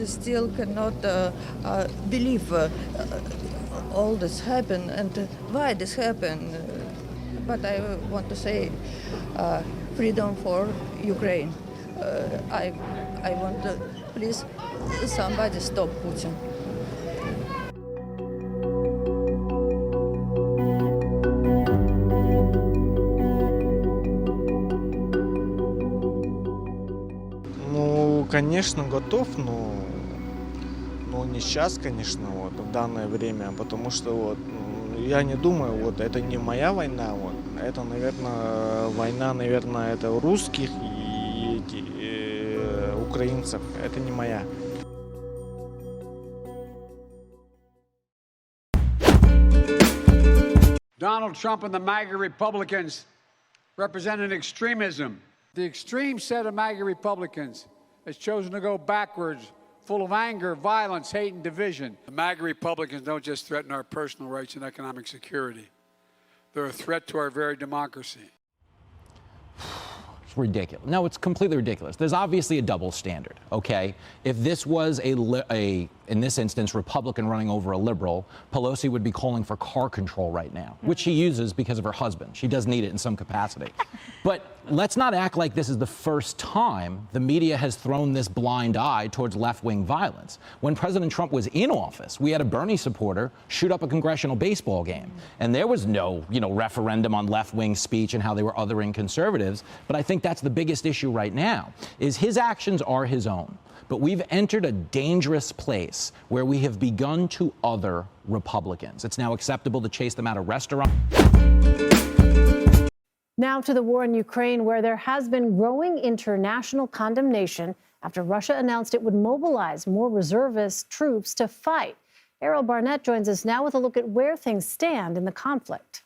still cannot believe all this happened and why this happened. But I want to say freedom for Ukraine. I want to, please, somebody stop Putin. Ну, конечно, готов, но не сейчас, конечно, вот, в данное время, потому что вот, я не думаю, вот, это не моя война, вот, это, наверное, война, наверное, это русских и украинцев, это не моя. Donald Trump and the MAGA Republicans represent an extremism. The extreme set of MAGA Republicans has chosen to go backwards, full of anger, violence, hate, and division. The MAGA Republicans don't just threaten our personal rights and economic security. They're a threat to our very democracy. It's ridiculous. No, it's completely ridiculous. There's obviously a double standard, okay? If this was in this instance, Republican running over a liberal, Pelosi would be calling for car control right now, which she uses because of her husband. She does need it in some capacity. But let's not act like this is the first time the media has thrown this blind eye towards left-wing violence. When President Trump was in office, we had a Bernie supporter shoot up a congressional baseball game. And there was no, referendum on left-wing speech and how they were othering conservatives. But I think that's the biggest issue right now, is his actions are his own. But we've entered a dangerous place where we have begun to other Republicans. It's now acceptable to chase them out of restaurants. Now to the war in Ukraine, where there has been growing international condemnation after Russia announced it would mobilize more reservist troops to fight. Errol Barnett joins us now with a look at where things stand in the conflict.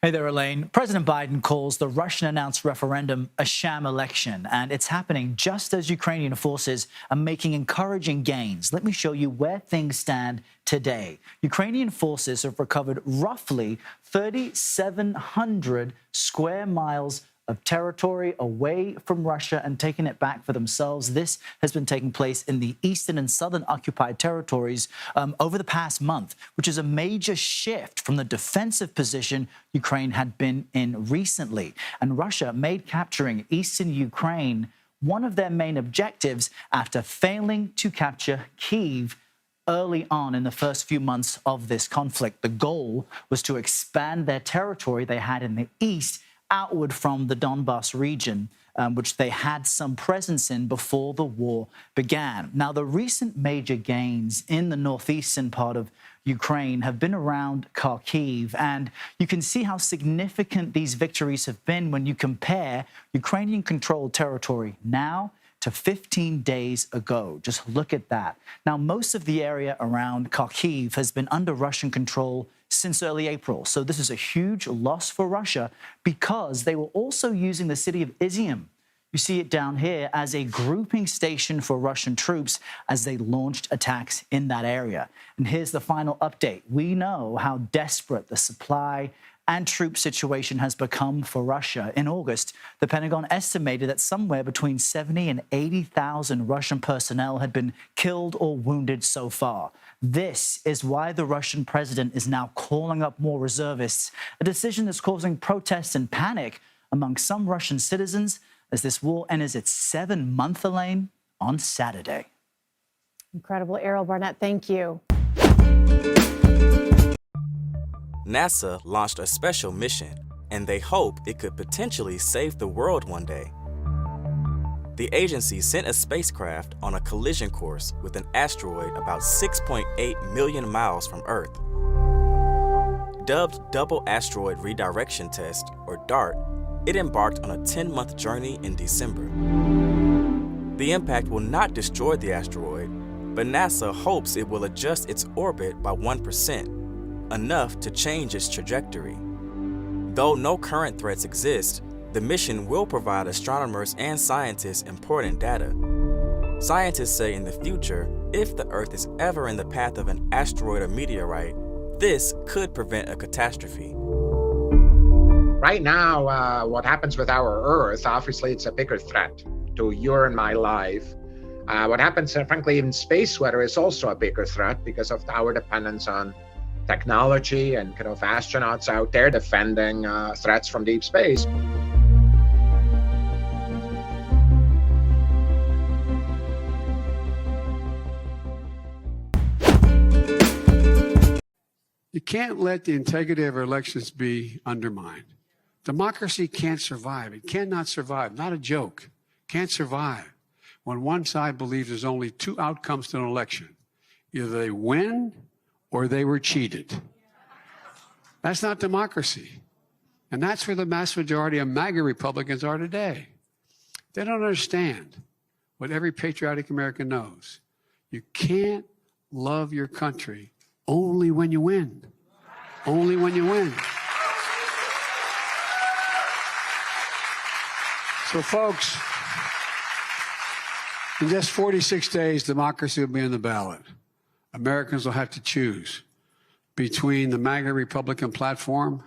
Hey there, Elaine. President Biden calls the Russian-announced referendum a sham election, and it's happening just as Ukrainian forces are making encouraging gains. Let me show you where things stand today. Ukrainian forces have recovered roughly 3,700 square miles of territory away from Russia and taken it back for themselves. This has been taking place in the eastern and southern occupied territories over the past month, which is a major shift from the defensive position Ukraine had been in recently. And Russia made capturing eastern Ukraine one of their main objectives after failing to capture Kyiv early on in the first few months of this conflict. The goal was to expand their territory they had in the east outward from the Donbas region, which they had some presence in before the war began. Now, the recent major gains in the northeastern part of Ukraine have been around Kharkiv, and you can see how significant these victories have been when you compare Ukrainian-controlled territory now to 15 days ago. Just look at that. Now, most of the area around Kharkiv has been under Russian control since early April. So this is a huge loss for Russia because they were also using the city of Izium. You see it down here as a grouping station for Russian troops as they launched attacks in that area. And here's the final update. We know how desperate the supply and troop situation has become for Russia. In August, the Pentagon estimated that somewhere between 70 and 80,000 Russian personnel had been killed or wounded so far. This is why the Russian president is now calling up more reservists, a decision that's causing protests and panic among some Russian citizens as this war enters its 7-month, Elaine, on Saturday. Incredible. Errol Barnett, thank you. NASA launched a special mission, and they hope it could potentially save the world one day. The agency sent a spacecraft on a collision course with an asteroid about 6.8 million miles from Earth. Dubbed Double Asteroid Redirection Test, or DART, it embarked on a 10-month journey in December. The impact will not destroy the asteroid, but NASA hopes it will adjust its orbit by 1%, enough to change its trajectory. Though no current threats exist, the mission will provide astronomers and scientists important data. Scientists say in the future, if the Earth is ever in the path of an asteroid or meteorite, this could prevent a catastrophe. Right now, what happens with our Earth, obviously it's a bigger threat to your and my life. What happens, frankly, in space weather is also a bigger threat because of our dependence on technology and kind of astronauts out there defending threats from deep space. You can't let the integrity of our elections be undermined. Democracy can't survive. It cannot survive. Not a joke. Can't survive when one side believes there's only two outcomes to an election. Either they win or they were cheated. That's not democracy. And that's where the mass majority of MAGA Republicans are today. They don't understand what every patriotic American knows. You can't love your country only when you win. Only when you win. So, folks, in just 46 days, democracy will be on the ballot. Americans will have to choose between the MAGA Republican platform,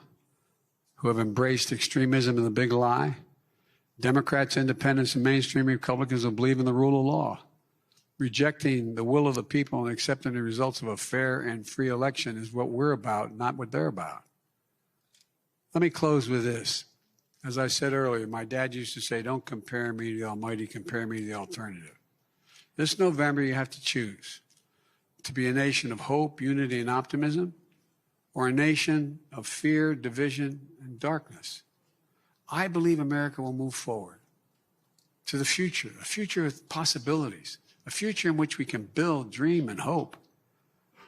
who have embraced extremism and the big lie. Democrats, independents, and mainstream Republicans will believe in the rule of law. Rejecting the will of the people and accepting the results of a fair and free election is what we're about, not what they're about. Let me close with this. As I said earlier, my dad used to say, don't compare me to the Almighty, compare me to the alternative. This November, you have to choose to be a nation of hope, unity, and optimism, or a nation of fear, division, and darkness. I believe America will move forward to the future, a future of possibilities, a future in which we can build, dream, and hope.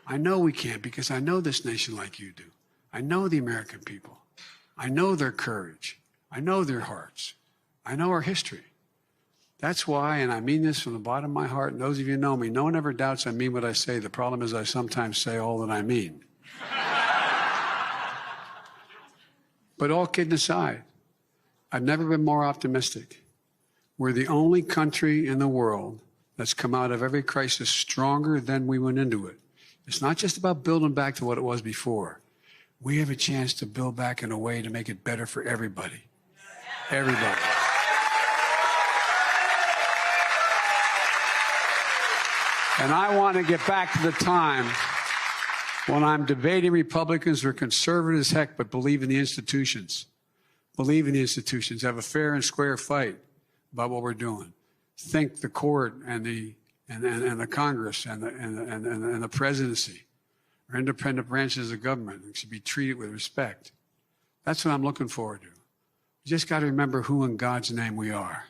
I know we can because I know this nation like you do. I know the American people. I know their courage. I know their hearts. I know our history. That's why, and I mean this from the bottom of my heart, and those of you who know me, no one ever doubts I mean what I say. The problem is I sometimes say all that I mean. But all kidding aside, I've never been more optimistic. We're the only country in the world that's come out of every crisis stronger than we went into it. It's not just about building back to what it was before. We have a chance to build back in a way to make it better for everybody. Everybody. And I want to get back to the time when I'm debating Republicans who are conservative as heck but believe in the institutions. Believe in the institutions. Have a fair and square fight about what we're doing. Think the court and the Congress and the presidency are independent branches of government and should be treated with respect. That's what I'm looking forward to. You just got to remember who in God's name we are.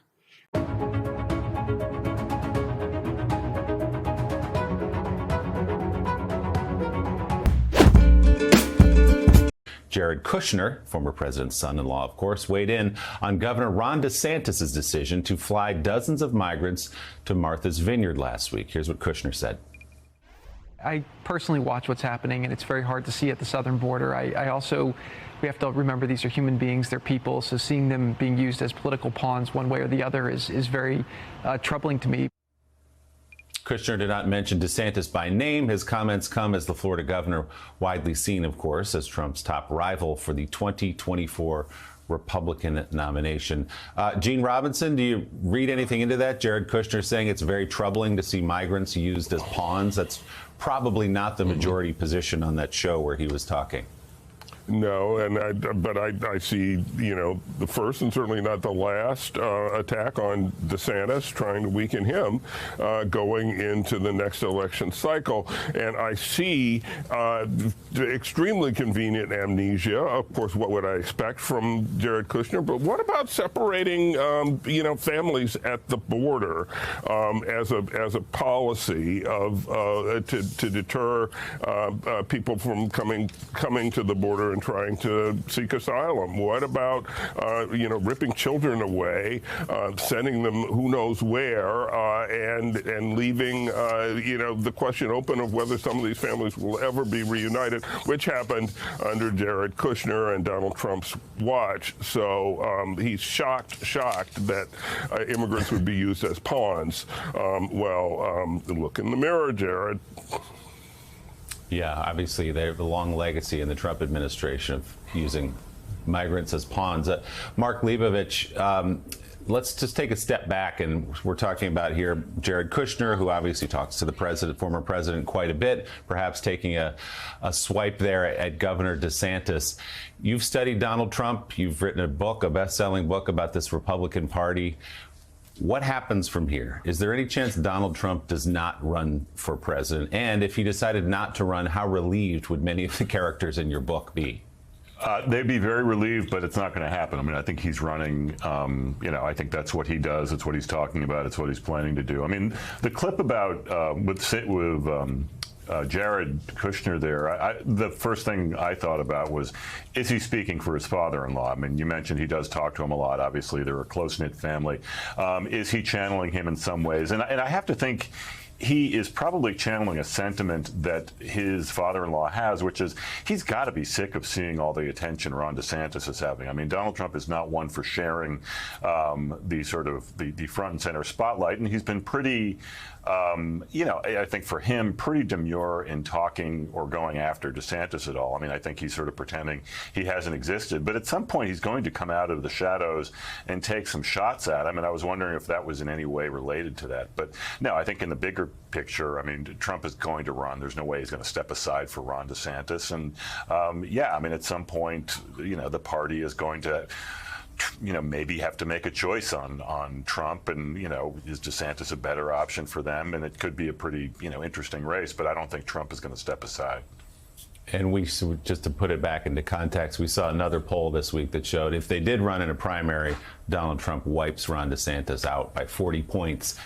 Jared Kushner, former president's son-in-law, of course, weighed in on Governor Ron DeSantis' decision to fly dozens of migrants to Martha's Vineyard last week. Here's what Kushner said. I personally watch what's happening, and it's very hard to see at the southern border. We have to remember these are human beings, they're people, so seeing them being used as political pawns one way or the other is very troubling to me. Kushner did not mention DeSantis by name. His comments come as the Florida governor, widely seen, of course, as Trump's top rival for the 2024 Republican nomination. Gene Robinson, do you read anything into that? Jared Kushner saying it's very troubling to see migrants used as pawns. That's probably not the majority position on that show where he was talking. No, but I see, the first and certainly not the last attack on DeSantis, trying to weaken him going into the next election cycle. And I see extremely convenient amnesia. Of course, what would I expect from Jared Kushner? But what about separating, families at the border as a policy of to deter people from coming to the border and trying to seek asylum? What about, ripping children away, sending them who knows where, and leaving, the question open of whether some of these families will ever be reunited, which happened under Jared Kushner and Donald Trump's watch. So he's shocked that immigrants would be used as pawns. Look in the mirror, Jared. Yeah, obviously they have a long legacy in the Trump administration of using migrants as pawns. Mark Leibovich, let's just take a step back, and we're talking about here Jared Kushner, who obviously talks to the president, former president, quite a bit, perhaps taking a swipe there at Governor DeSantis. You've studied Donald Trump. You've written a book, a best-selling book about this Republican Party. What happens from here? Is there any chance Donald Trump does not run for president? And if he decided not to run, how relieved would many of the characters in your book be? They'd be very relieved, but it's not going to happen. I mean, I think he's running, I think that's what he does. It's what he's talking about. It's what he's planning to do. I mean, the clip about with Jared Kushner there, the first thing I thought about was, is he speaking for his father-in-law? I mean, you mentioned he does talk to him a lot. Obviously, they're a close-knit family. Is he channeling him in some ways? And I have to think he is probably channeling a sentiment that his father-in-law has, which is he's got to be sick of seeing all the attention Ron DeSantis is having. I mean, Donald Trump is not one for sharing the sort of the front and center spotlight, and he's been pretty, I think for him, pretty demure in talking or going after DeSantis at all. I mean, I think he's sort of pretending he hasn't existed, but at some point he's going to come out of the shadows and take some shots at him, and I was wondering if that was in any way related to that. But no, I think in the bigger picture, I mean, Trump is going to run. There's no way he's going to step aside for Ron DeSantis. And I mean, at some point, the party is going to, maybe have to make a choice on Trump, and, is DeSantis a better option for them? And it could be a pretty, interesting race, but I don't think Trump is going to step aside. And just to put it back into context, we saw another poll this week that showed if they did run in a primary, Donald Trump wipes Ron DeSantis out by 40 points.